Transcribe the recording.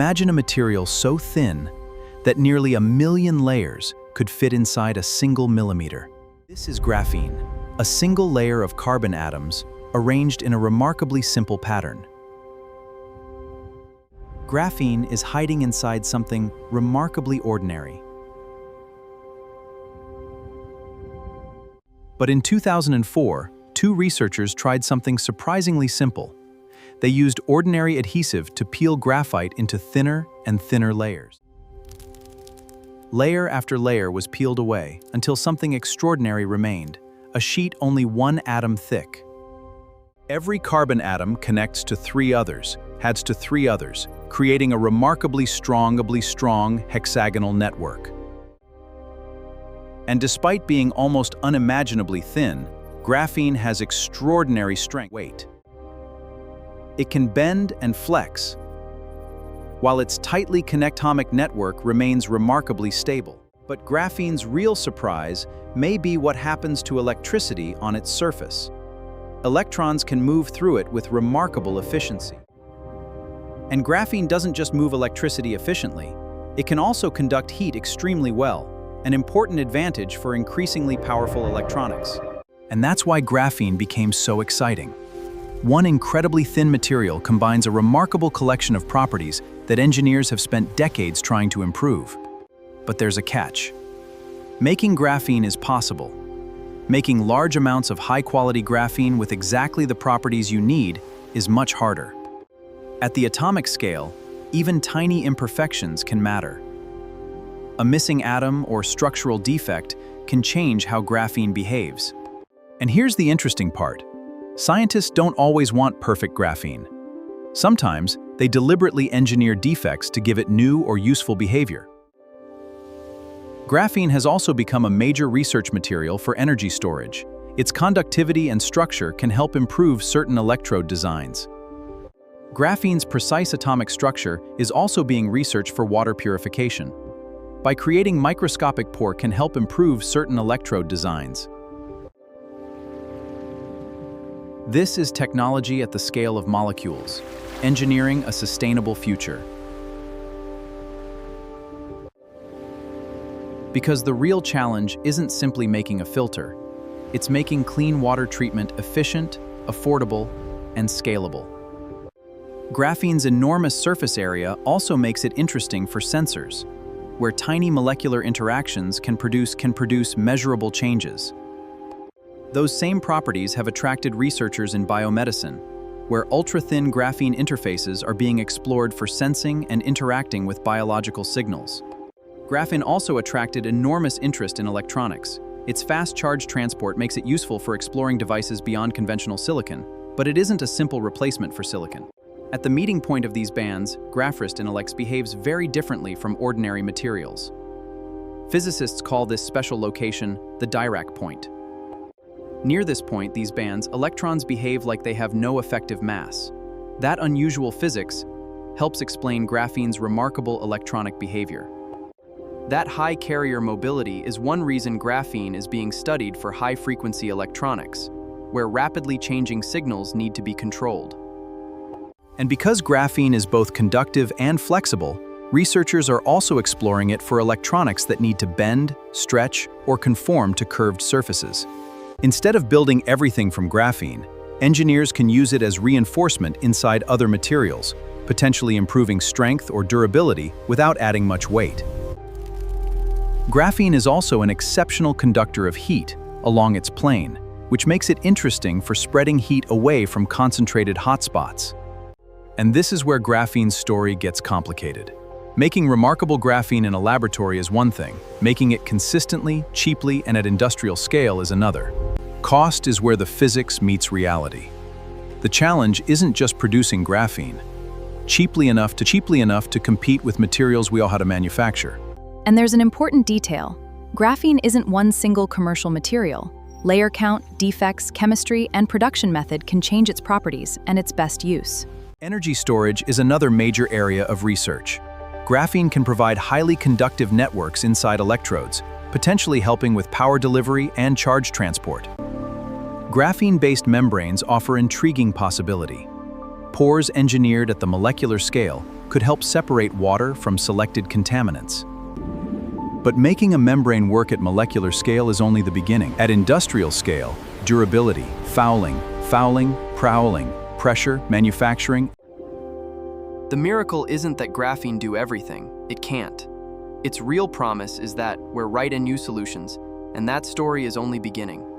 Imagine a material so thin that nearly 1,000,000 layers could fit inside a single millimeter. This is graphene, a single layer of carbon atoms arranged in a remarkably simple pattern. Graphene is hiding inside something remarkably ordinary. But in 2004, two researchers tried something surprisingly simple. They used ordinary adhesive to peel graphite into thinner and thinner layers. Layer after layer was peeled away until something extraordinary remained, a sheet only 1 atom thick. Every carbon atom connects to 3 others, adds to 3 others, creating a remarkably strong hexagonal network. And despite being almost unimaginably thin, graphene has extraordinary strength and weight. It can bend and flex, while its tightly connectomic network remains remarkably stable. But graphene's real surprise may be what happens to electricity on its surface. Electrons can move through it with remarkable efficiency. And graphene doesn't just move electricity efficiently, it can also conduct heat extremely well, an important advantage for increasingly powerful electronics. And that's why graphene became so exciting. One incredibly thin material combines a remarkable collection of properties that engineers have spent decades trying to improve. But there's a catch. Making graphene is possible. Making large amounts of high-quality graphene with exactly the properties you need is much harder. At the atomic scale, even tiny imperfections can matter. A missing atom or structural defect can change how graphene behaves. And here's the interesting part. Scientists don't always want perfect graphene. Sometimes, they deliberately engineer defects to give it new or useful behavior. Graphene has also become a major research material for energy storage. Its conductivity and structure can help improve certain electrode designs. Graphene's precise atomic structure is also being researched for water purification. By creating microscopic pore can help improve certain electrode designs. This is technology at the scale of molecules, engineering a sustainable future. Because the real challenge isn't simply making a filter, it's making clean water treatment efficient, affordable, and scalable. Graphene's enormous surface area also makes it interesting for sensors, where tiny molecular interactions can produce measurable changes. Those same properties have attracted researchers in biomedicine, where ultra-thin graphene interfaces are being explored for sensing and interacting with biological signals. Graphene also attracted enormous interest in electronics. Its fast charge transport makes it useful for exploring devices beyond conventional silicon, but it isn't a simple replacement for silicon. At the meeting point of these bands, graphene behaves very differently from ordinary materials. Physicists call this special location the Dirac Point. Near this point, these bands, electrons behave like they have no effective mass. That unusual physics helps explain graphene's remarkable electronic behavior. That high carrier mobility is one reason graphene is being studied for high-frequency electronics, where rapidly changing signals need to be controlled. And because graphene is both conductive and flexible, researchers are also exploring it for electronics that need to bend, stretch, or conform to curved surfaces. Instead of building everything from graphene, engineers can use it as reinforcement inside other materials, potentially improving strength or durability without adding much weight. Graphene is also an exceptional conductor of heat along its plane, which makes it interesting for spreading heat away from concentrated hotspots. And this is where graphene's story gets complicated. Making remarkable graphene in a laboratory is one thing, making it consistently, cheaply, and at industrial scale is another. Cost is where the physics meets reality. The challenge isn't just producing graphene, cheaply enough to compete with materials we all know how to manufacture. And there's an important detail. Graphene isn't one single commercial material. Layer count, defects, chemistry, and production method can change its properties and its best use. Energy storage is another major area of research. Graphene can provide highly conductive networks inside electrodes, potentially helping with power delivery and charge transport. Graphene-based membranes offer intriguing possibility. Pores engineered at the molecular scale could help separate water from selected contaminants. But making a membrane work at molecular scale is only the beginning. At industrial scale, durability, fouling, prowling, pressure, manufacturing. The miracle isn't that graphene do everything. It can't. Its real promise is that we're right in new solutions, and that story is only beginning.